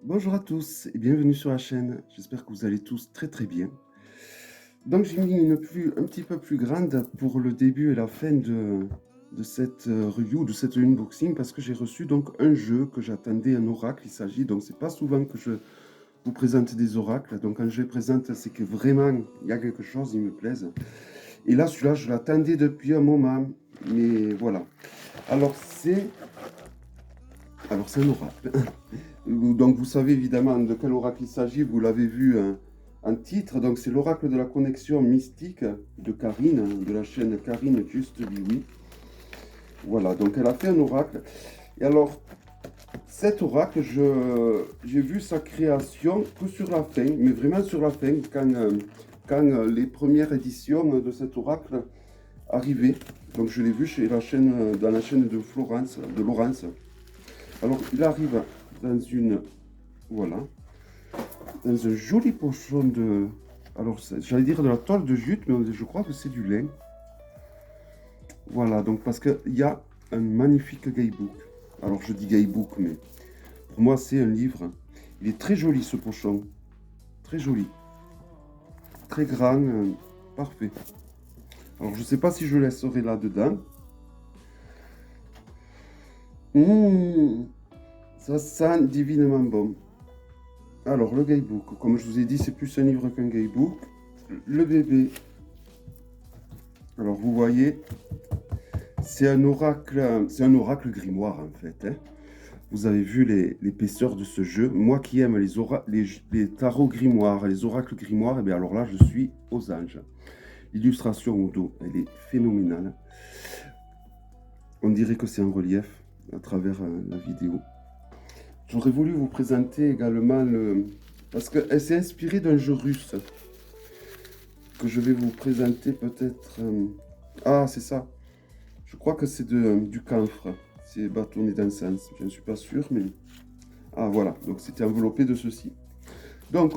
Bonjour à tous et bienvenue sur la chaîne. J'espère que vous allez tous très très bien. Donc j'ai mis une pluie un petit peu plus grande pour le début et la fin de cette review, de cette unboxing, parce que j'ai reçu donc un jeu que j'attendais, un oracle. Il s'agit donc, c'est pas souvent que je vous présente des oracles. Donc quand je les présente, c'est que vraiment il y a quelque chose, il me plaise. Et là, celui-là, je l'attendais depuis un moment, mais voilà. Alors c'est, alors c'est un oracle. Donc vous savez évidemment de quel oracle il s'agit, vous l'avez vu en titre. Donc c'est l'oracle de la connexion mystique de Karine, de la chaîne Karine Juste Oui. Voilà, donc elle a fait un oracle. Et alors, cet oracle, j'ai vu sa création que sur la fin, mais vraiment sur la fin, quand les premières éditions de cet oracle arrivaient. Donc je l'ai vu chez la chaîne, dans la chaîne de Florence, de Laurence. Alors il arrive dans une... Voilà. Dans un joli pochon de... Alors, j'allais dire de la toile de jute, mais je crois que c'est du lin. Voilà, donc parce qu'il y a un magnifique guidebook. Alors, je dis guidebook, mais pour moi, c'est un livre. Il est très joli, ce pochon. Très joli. Très grand. Parfait. Alors, je ne sais pas si je le laisserai là-dedans. Mmh, ça sent divinement bon. Alors, le guidebook. Comme je vous ai dit, c'est plus un livre qu'un guidebook. Le bébé. Alors, vous voyez, c'est un oracle grimoire en fait, hein. Vous avez vu l'épaisseur de ce jeu. Moi qui aime les tarots grimoires, les oracles grimoires, et bien alors là, je suis aux anges. L'illustration au dos, elle est phénoménale. On dirait que c'est en relief à travers la vidéo. J'aurais voulu vous présenter également le... Parce qu'elle s'est inspirée d'un jeu russe que je vais vous présenter peut-être... Ah, c'est ça. Je crois que c'est du camphre. C'est bâtonnet d'encens. Je ne suis pas sûr, mais... Ah, voilà. Donc, c'était enveloppé de ceci. Donc,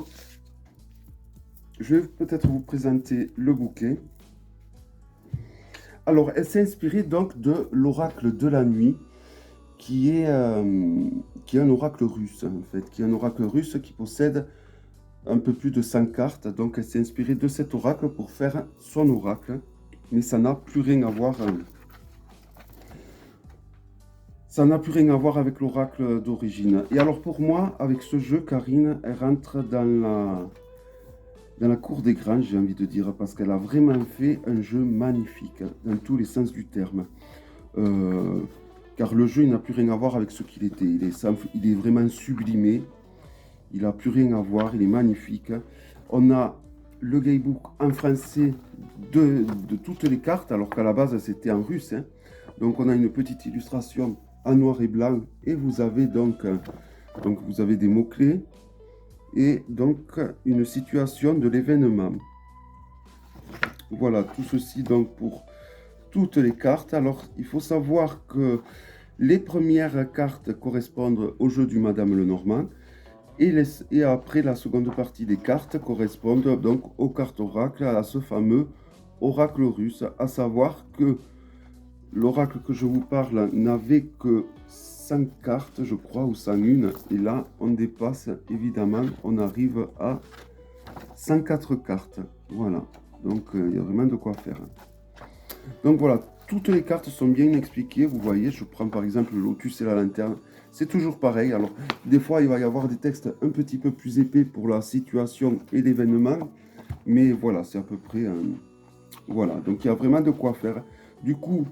je vais peut-être vous présenter le bouquet. Alors, elle s'est inspirée donc de l'oracle de la nuit, qui est un oracle russe, en fait. Qui est un oracle russe qui possède un peu plus de 100 cartes. Donc, elle s'est inspirée de cet oracle pour faire son oracle. Mais ça n'a plus rien à voir... Ça n'a plus rien à voir avec l'oracle d'origine. Et alors pour moi, avec ce jeu, Karine, elle rentre dans la cour des grands, j'ai envie de dire, parce qu'elle a vraiment fait un jeu magnifique, dans tous les sens du terme. Euh, Car le jeu, il n'a plus rien à voir avec ce qu'il était. Il est vraiment sublimé, il n'a plus rien à voir, il est magnifique. On a le guidebook en français de toutes les cartes, alors qu'à la base, c'était en russe, hein. Donc on a une petite illustration en noir et blanc, et vous avez donc vous avez des mots-clés, et donc une situation de l'événement. Voilà, tout ceci donc pour toutes les cartes. Alors, il faut savoir que les premières cartes correspondent au jeu du Madame Lenormand, et après la seconde partie des cartes correspondent donc aux cartes oracles, à ce fameux oracle russe, à savoir que l'oracle que je vous parle n'avait que 5 cartes, je crois, ou 101, et là on dépasse évidemment, on arrive à 104 cartes. Voilà, donc il y a vraiment de quoi faire. Donc voilà, toutes les cartes sont bien expliquées. Vous voyez, je prends par exemple le lotus et la lanterne. C'est toujours pareil. Alors, des fois, il va y avoir des textes un petit peu plus épais pour la situation et l'événement. Mais voilà, c'est à peu près... voilà, donc il y a vraiment de quoi faire. Du coup,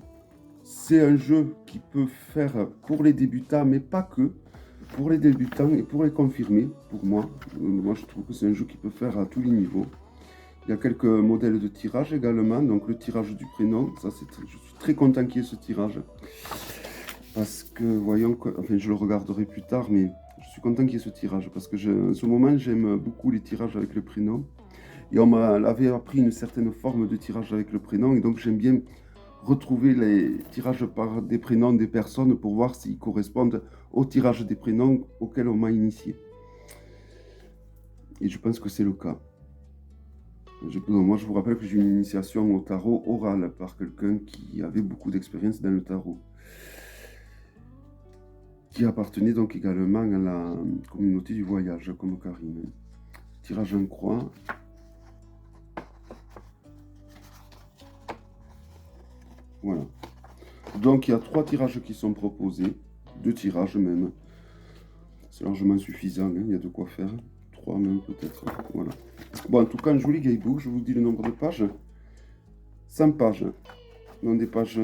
c'est un jeu qui peut faire pour les débutants, mais pas que. Pour les débutants et pour les confirmés, pour moi. Moi, je trouve que c'est un jeu qui peut faire à tous les niveaux. Il y a quelques modèles de tirage également, donc le tirage du prénom, je suis très content qu'il y ait ce tirage, parce que, voyons, enfin je le regarderai plus tard, mais je suis content qu'il y ait ce tirage, parce que en ce moment j'aime beaucoup les tirages avec le prénom, et on m'avait appris une certaine forme de tirage avec le prénom, et donc j'aime bien retrouver les tirages par des prénoms des personnes pour voir s'ils correspondent au tirage des prénoms auxquels on m'a initié. Et je pense que c'est le cas. Moi, je vous rappelle que j'ai une initiation au tarot orale par quelqu'un qui avait beaucoup d'expérience dans le tarot. qui appartenait donc également à la communauté du voyage, comme Karine. Tirage en croix. Voilà. Donc il y a 3 tirages qui sont proposés, 2 tirages même. C'est largement suffisant, hein, il y a de quoi faire. 3 même peut-être. Voilà. Bon, en tout cas, un joli guidebook, je vous dis le nombre de pages. 100 pages. Donc des pages.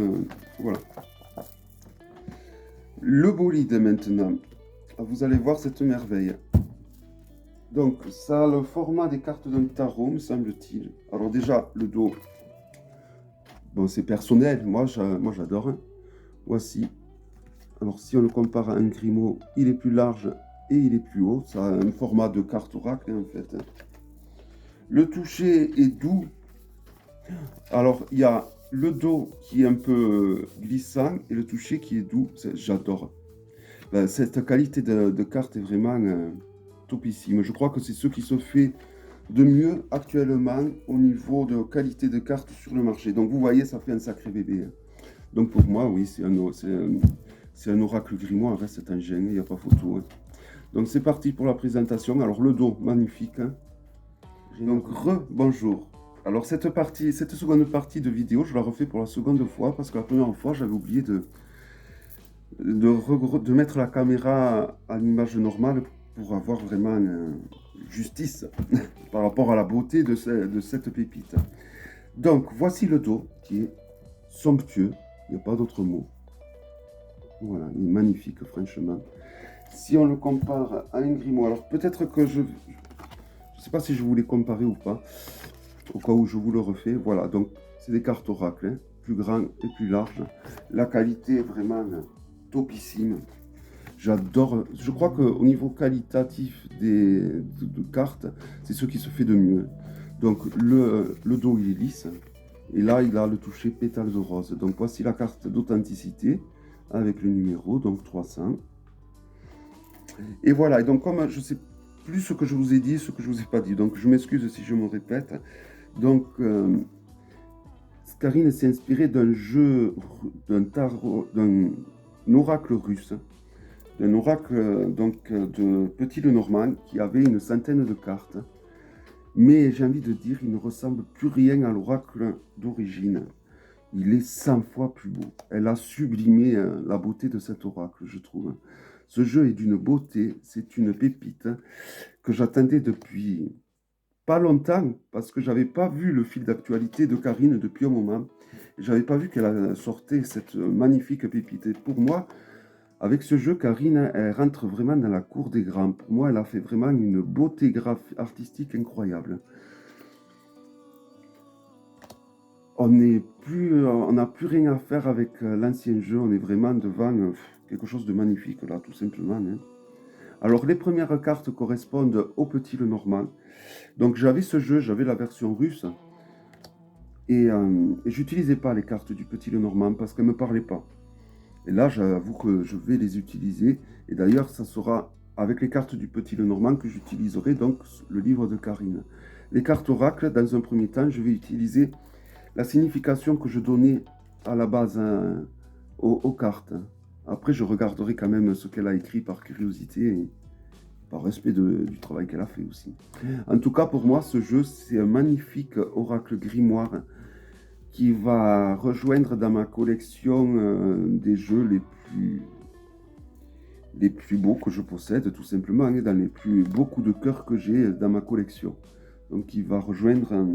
Voilà. Le bolide maintenant. Vous allez voir cette merveille. Donc, ça a le format des cartes d'un tarot, me semble-t-il. Alors déjà, le dos. Bon, c'est personnel. Moi j'adore. Voici. Alors, si on le compare à un Grimaud, il est plus large et il est plus haut. Ça a un format de carte oracle, en fait. Le toucher est doux. Alors, il y a le dos qui est un peu glissant et le toucher qui est doux. J'adore. Ben, cette qualité de carte est vraiment topissime. Je crois que c'est ce qui se fait de mieux actuellement au niveau de qualité de carte sur le marché. Donc, vous voyez, ça fait un sacré bébé. Donc, pour moi, oui, c'est un oracle grimoire, hein, c'est un génie, il n'y a pas photo. Hein. Donc, c'est parti pour la présentation. Alors, le dos, magnifique. Hein. Donc, bonjour. Alors, cette seconde partie de vidéo, je la refais pour la seconde fois parce que la première fois, j'avais oublié de mettre la caméra à l'image normale pour avoir vraiment justice par rapport à la beauté de cette pépite. Donc, voici le dos qui est somptueux, il n'y a pas d'autre mot. Voilà, il est magnifique, franchement. Si on le compare à un grimoire, alors peut-être que je ne sais pas si je voulais comparer ou pas, au cas où je vous le refais. Voilà, donc c'est des cartes oracles, hein, plus grandes et plus larges. La qualité est vraiment topissime. J'adore, je crois qu'au niveau qualitatif de cartes, c'est ce qui se fait de mieux. Donc le dos il est lisse, et là il a le toucher pétale de rose. Donc voici la carte d'authenticité avec le numéro, donc 300. Et voilà, et donc comme je sais plus ce que je vous ai dit, ce que je vous ai pas dit, donc je m'excuse si je me répète. Donc Karine s'est inspirée d'un jeu, d'un oracle russe, d'un oracle donc de Petit Lenormand qui avait une centaine de cartes. Mais j'ai envie de dire, il ne ressemble plus rien à l'oracle d'origine. Il est 100 fois plus beau. Elle a sublimé la beauté de cet oracle, je trouve. Ce jeu est d'une beauté, c'est une pépite que j'attendais depuis pas longtemps, parce que j'avais pas vu le fil d'actualité de Karine depuis un moment. J'avais pas vu qu'elle sortait cette magnifique pépite. Et pour moi, avec ce jeu, Karine, elle rentre vraiment dans la cour des grands. Pour moi, elle a fait vraiment une beauté artistique incroyable. On n'a plus rien à faire avec l'ancien jeu. On est vraiment devant quelque chose de magnifique, là, tout simplement. Hein. Alors, les premières cartes correspondent au Petit Lenormand. Donc, j'avais ce jeu, j'avais la version russe. Et j'utilisais pas les cartes du Petit Lenormand parce qu'elles ne me parlaient pas. Et là, j'avoue que je vais les utiliser. Et d'ailleurs, ça sera avec les cartes du Petit Lenormand que j'utiliserai donc le livre de Karine. Les cartes oracle, dans un premier temps, je vais utiliser la signification que je donnais à la base aux cartes. Après, je regarderai quand même ce qu'elle a écrit par curiosité et par respect du travail qu'elle a fait aussi. En tout cas, pour moi, ce jeu, c'est un magnifique oracle grimoire qui va rejoindre dans ma collection des jeux les plus beaux que je possède, tout simplement, et dans les plus beaux coups de cœur que j'ai dans ma collection. Donc, il va rejoindre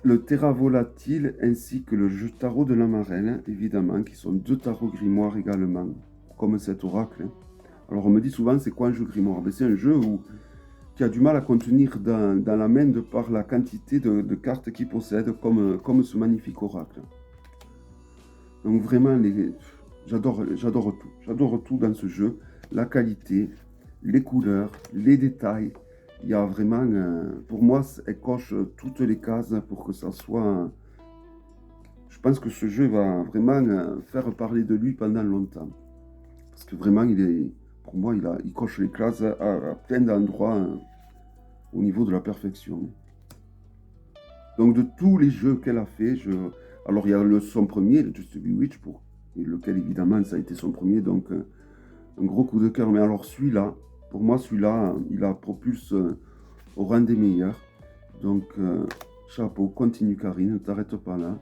le Terra Volatile ainsi que le jeu tarot de la Marelle, évidemment, qui sont 2 tarots grimoires également, comme cet oracle. Alors, on me dit souvent, c'est quoi un jeu grimoire? C'est un jeu qui a du mal à contenir dans la main de par la quantité de cartes qu'il possède, comme ce magnifique oracle. Donc vraiment, j'adore tout. J'adore tout dans ce jeu. La qualité, les couleurs, les détails. Il y a vraiment, pour moi, elle coche toutes les cases pour que ça soit... Je pense que ce jeu va vraiment faire parler de lui pendant longtemps. Parce que vraiment, pour moi, il coche les cases à plein d'endroits au niveau de la perfection. Donc de tous les jeux qu'elle a fait, alors il y a son premier, le Just Bewitch, lequel évidemment ça a été son premier, donc un gros coup de cœur. Mais alors celui-là, pour moi celui-là, il a propulse au rang des meilleurs. Donc chapeau, continue Karine, ne t'arrête pas là.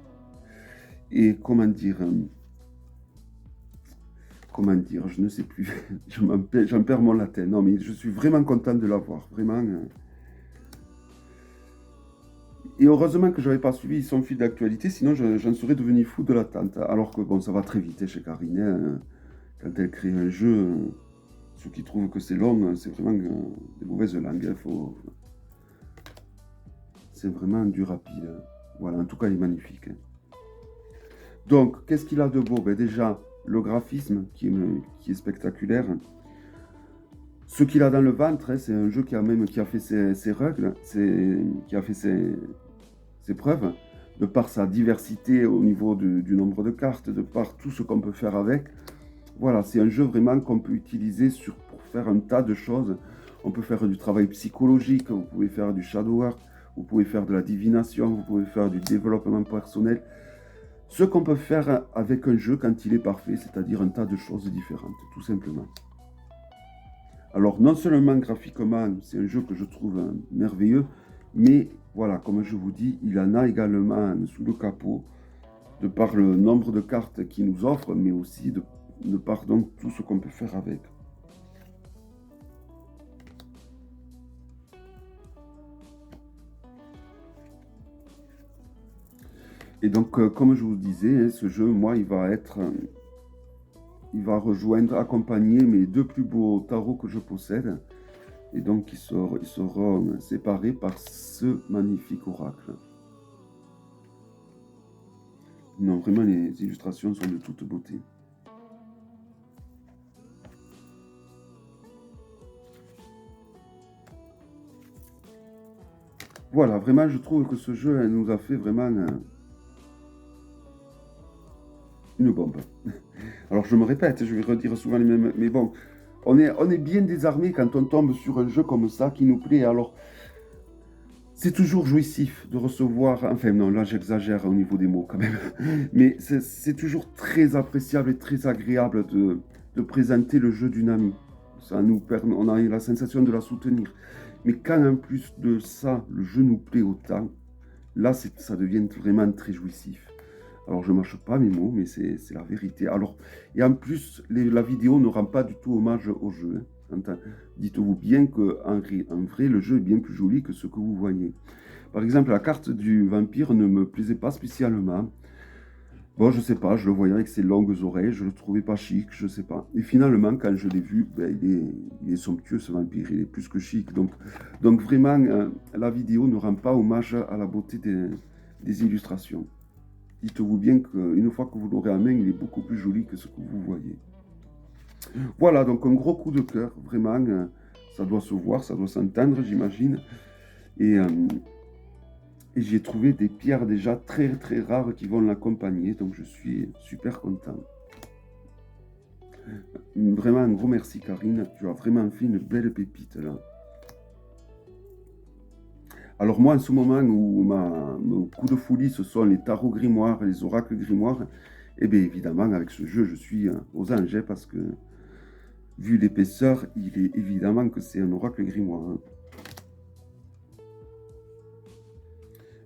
Et comment dire, je ne sais plus, j'en perds mon latin. Non mais je suis vraiment content de l'avoir, vraiment. Et heureusement que je n'avais pas suivi son fil d'actualité, sinon j'en serais devenu fou de l'attente. Alors que bon, ça va très vite chez Karine. Hein. Quand elle crée un jeu, ceux qui trouvent que c'est long, c'est vraiment des mauvaises langues. C'est vraiment du rapide. Voilà, en tout cas, il est magnifique. Donc, qu'est-ce qu'il a de beau? Ben, déjà, le graphisme qui est spectaculaire. Ce qu'il a dans le ventre, hein, c'est un jeu qui a fait ses règles, qui a fait ses preuves, de par sa diversité au niveau du nombre de cartes, de par tout ce qu'on peut faire avec. Voilà, c'est un jeu vraiment qu'on peut utiliser pour faire un tas de choses. On peut faire du travail psychologique, vous pouvez faire du shadow work, vous pouvez faire de la divination, vous pouvez faire du développement personnel. Ce qu'on peut faire avec un jeu quand il est parfait, c'est-à-dire un tas de choses différentes, tout simplement. Alors, non seulement graphiquement, c'est un jeu que je trouve merveilleux, mais voilà, comme je vous dis, il en a également sous le capot, de par le nombre de cartes qu'il nous offre, mais aussi de par donc tout ce qu'on peut faire avec. Et donc, comme je vous disais, hein, ce jeu, moi, il va rejoindre, accompagner mes deux plus beaux tarots que je possède. Et donc, ils seront séparés par ce magnifique oracle. Non, vraiment, les illustrations sont de toute beauté. Voilà, vraiment, je trouve que ce jeu nous a fait vraiment une bombe. Alors, je me répète, je vais redire souvent les mêmes, mais bon, on est bien désarmé quand on tombe sur un jeu comme ça qui nous plaît. Alors, c'est toujours jouissif de recevoir, enfin non, là j'exagère au niveau des mots quand même, mais c'est toujours très appréciable et très agréable de présenter le jeu d'une amie. Ça nous permet, on a la sensation de la soutenir. Mais quand en plus de ça, le jeu nous plaît autant, là ça devient vraiment très jouissif. Alors je ne mâche pas mes mots, mais c'est la vérité. Alors, et en plus, la vidéo ne rend pas du tout hommage au jeu. Hein. Dites-vous bien qu'en vrai, le jeu est bien plus joli que ce que vous voyez. Par exemple, la carte du vampire ne me plaisait pas spécialement. Bon, je sais pas, je le voyais avec ses longues oreilles, je le trouvais pas chic, je sais pas. Et finalement, quand je l'ai vu, ben, il est somptueux ce vampire, il est plus que chic. Donc vraiment, la vidéo ne rend pas hommage à la beauté des illustrations. Dites-vous bien qu'une fois que vous l'aurez en main, il est beaucoup plus joli que ce que vous voyez. Voilà, donc un gros coup de cœur, vraiment. Ça doit se voir, ça doit s'entendre, j'imagine. Et j'ai trouvé des pierres déjà très très rares qui vont l'accompagner, donc je suis super content. Vraiment un gros merci Karine, tu as vraiment fait une belle pépite là. Alors moi, en ce moment où mon coup de folie, ce sont les tarots grimoires, les oracles grimoires, et bien évidemment, avec ce jeu, je suis aux anges, parce que, vu l'épaisseur, il est évidemment que c'est un oracle grimoire. Hein.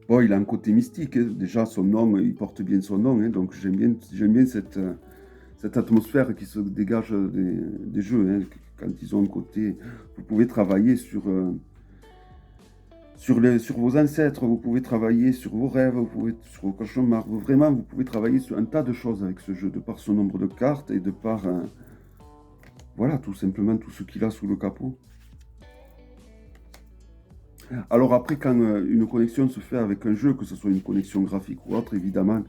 Bon, il a un côté mystique, hein. Déjà son nom, il porte bien son nom, hein, donc j'aime bien cette atmosphère qui se dégage des jeux, hein, quand ils ont un côté... Vous pouvez travailler sur vos ancêtres, vous pouvez travailler sur vos rêves, sur vos cauchemars. Vraiment, vous pouvez travailler sur un tas de choses avec ce jeu, de par son nombre de cartes et de par, voilà, tout simplement tout ce qu'il a sous le capot. Alors après, quand une connexion se fait avec un jeu, que ce soit une connexion graphique ou autre, évidemment,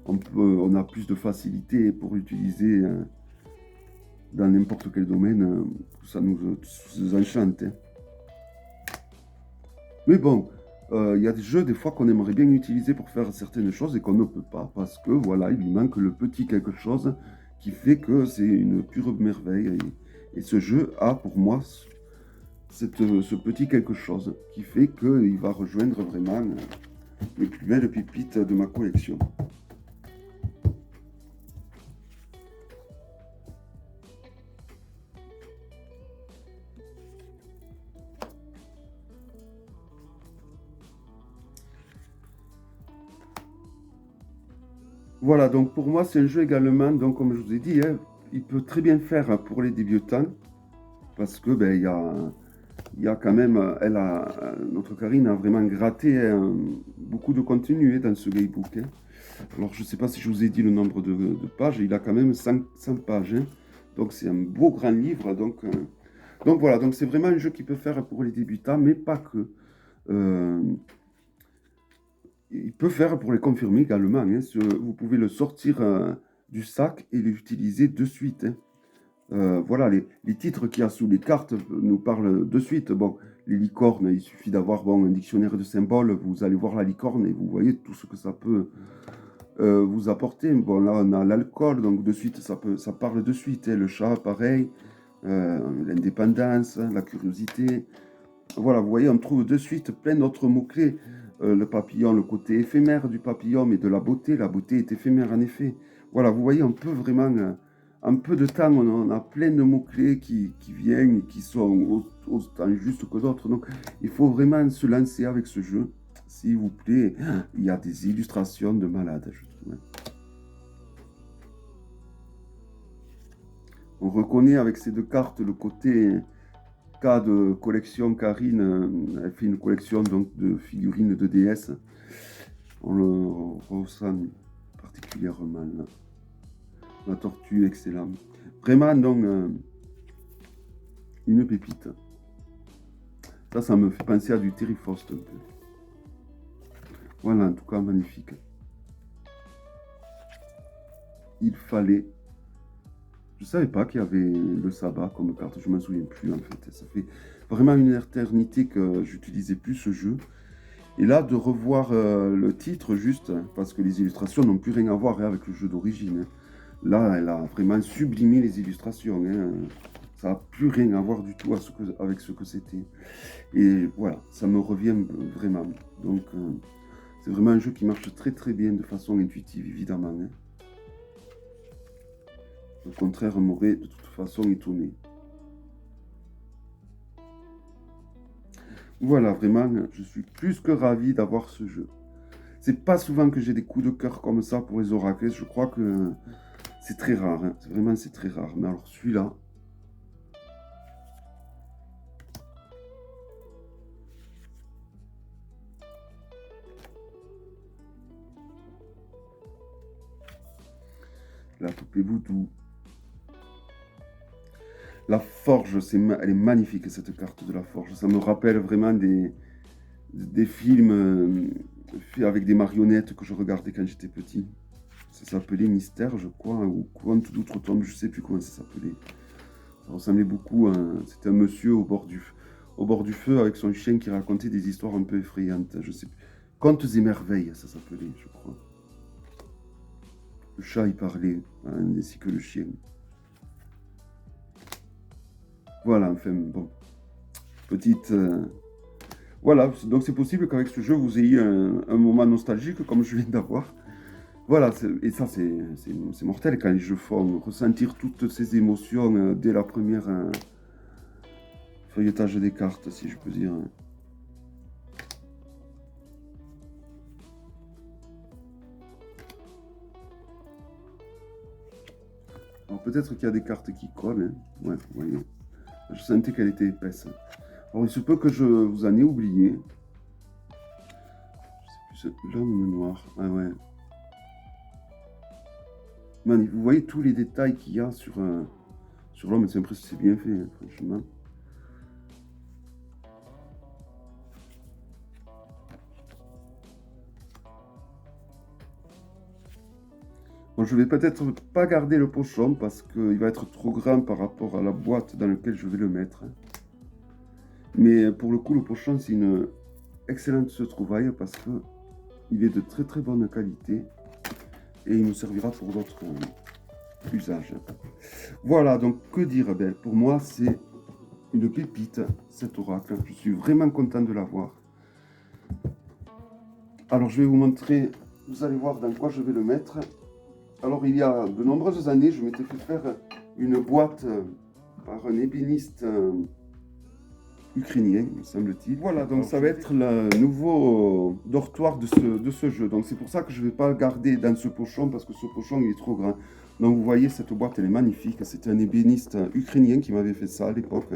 on a plus de facilité pour l'utiliser dans n'importe quel domaine. Ça nous enchante. Hein. Mais bon, il y a des jeux des fois qu'on aimerait bien utiliser pour faire certaines choses et qu'on ne peut pas parce que voilà, il lui manque le petit quelque chose qui fait que c'est une pure merveille. Et ce jeu a pour moi ce petit quelque chose qui fait qu'il va rejoindre vraiment les plus belles pépites de ma collection. Voilà, donc pour moi, c'est un jeu également, donc comme je vous ai dit, hein, il peut très bien faire pour les débutants, parce que ben, il y a quand même, notre Karine a vraiment gratté beaucoup de contenu dans ce guidebook, hein. Alors, je ne sais pas si je vous ai dit le nombre de pages, il a quand même 100 pages, hein. Donc, c'est un beau grand livre. Donc voilà, donc c'est vraiment un jeu qui peut faire pour les débutants, mais pas que. Euh, il peut faire pour les confirmés également, hein. Vous pouvez le sortir du sac et l'utiliser de suite, hein. Voilà, les titres qu'il y a sous les cartes nous parlent de suite. Bon, les licornes, il suffit d'avoir bon, un dictionnaire de symboles, vous allez voir la licorne et vous voyez tout ce que ça peut vous apporter. Bon, là, on a l'alcool, donc de suite, ça parle de suite, hein. Le chat, pareil, l'indépendance, la curiosité. Voilà, vous voyez, on trouve de suite plein d'autres mots-clés. Le papillon, le côté éphémère du papillon, mais de la beauté. La beauté est éphémère, en effet. Voilà, vous voyez, on peut vraiment, en peu de temps, on a plein de mots-clés qui viennent et qui sont autant justes que d'autres. Donc, il faut vraiment se lancer avec ce jeu. S'il vous plaît, il y a des illustrations de malades, je trouve. On reconnaît avec ces deux cartes le côté cas de collection. Karine, elle fait une collection donc, de figurines de déesses. On le ressent particulièrement là. La tortue, excellent. Vraiment, donc, une pépite. Ça me fait penser à du Terry Faust un peu. Voilà, en tout cas, magnifique. Il fallait. Je ne savais pas qu'il y avait le sabbat comme carte, je ne m'en souviens plus en fait. Ça fait vraiment une éternité que j'utilisais plus ce jeu. Et là, de revoir le titre juste, hein, parce que les illustrations n'ont plus rien à voir, hein, avec le jeu d'origine, hein. Là, elle a vraiment sublimé les illustrations, hein. Ça n'a plus rien à voir du tout avec ce que c'était. Et voilà, ça me revient vraiment. Donc, c'est vraiment un jeu qui marche très très bien de façon intuitive, évidemment, hein. Le contraire m'aurait de toute façon étonné. Voilà, vraiment, je suis plus que ravi d'avoir ce jeu. C'est pas souvent que j'ai des coups de cœur comme ça pour les oracles. Je crois que c'est très rare, hein. Vraiment, c'est très rare. Mais alors, celui-là. La poupée voodoo. La forge, elle est magnifique cette carte de la forge. Ça me rappelle vraiment des films avec des marionnettes que je regardais quand j'étais petit. Ça s'appelait Mystère, je crois, ou Conte d'outre-tombe, je sais plus comment ça s'appelait. Ça ressemblait beaucoup à. C'était un monsieur au bord du feu avec son chien qui racontait des histoires un peu effrayantes. Je sais plus. Contes et merveilles, ça s'appelait, je crois. Le chat, il parlait, hein, ainsi que le chien. Voilà, enfin, bon. Petite. Voilà, donc c'est possible qu'avec ce jeu, vous ayez un moment nostalgique comme je viens d'avoir. Voilà, et ça, c'est mortel quand les jeux font ressentir toutes ces émotions dès la première feuilletage des cartes, si je peux dire. Alors peut-être qu'il y a des cartes qui collent, hein. Ouais, voyons. Je sentais qu'elle était épaisse. Alors il se peut que je vous en ai oublié. Je sais plus, l'homme noir. Ah ouais. Man, vous voyez tous les détails qu'il y a sur l'homme, c'est impressionnant, c'est bien fait, hein, franchement. Bon, je vais peut-être pas garder le pochon parce qu'il va être trop grand par rapport à la boîte dans laquelle je vais le mettre. Mais pour le coup, le pochon, c'est une excellente trouvaille parce que il est de très très bonne qualité et il nous servira pour d'autres usages. Voilà, donc que dire? Ben, pour moi, c'est une pépite, cet oracle. Je suis vraiment content de l'avoir. Alors, je vais vous montrer, vous allez voir dans quoi je vais le mettre. Alors, il y a de nombreuses années, je m'étais fait faire une boîte par un ébéniste ukrainien, me semble-t-il. Voilà, donc ça va être le nouveau dortoir de ce jeu. Donc c'est pour ça que je ne vais pas le garder dans ce pochon, parce que ce pochon il est trop grand. Donc vous voyez, cette boîte elle est magnifique. C'était un ébéniste ukrainien qui m'avait fait ça à l'époque.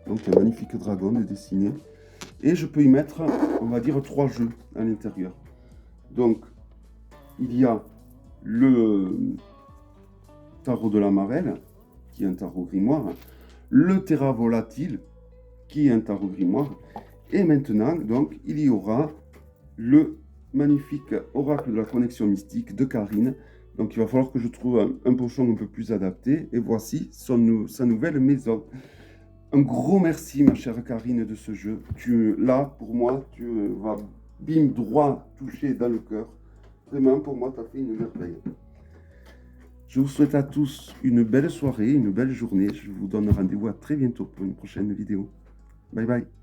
Donc un magnifique dragon de dessiné. Et je peux y mettre, on va dire, 3 jeux à l'intérieur. Donc il y a le tarot de la Marelle, qui est un tarot grimoire, le Terra Volatile, qui est un tarot grimoire, et maintenant, donc, il y aura le magnifique oracle de la connexion mystique de Karine. Donc, il va falloir que je trouve un pochon un peu plus adapté, et voici sa nouvelle maison. Un gros merci, ma chère Karine, de ce jeu. Là, pour moi, tu vas bim droit toucher dans le cœur. Vraiment, pour moi, tu as fait une merveille. Je vous souhaite à tous une belle soirée, une belle journée. Je vous donne rendez-vous à très bientôt pour une prochaine vidéo. Bye bye.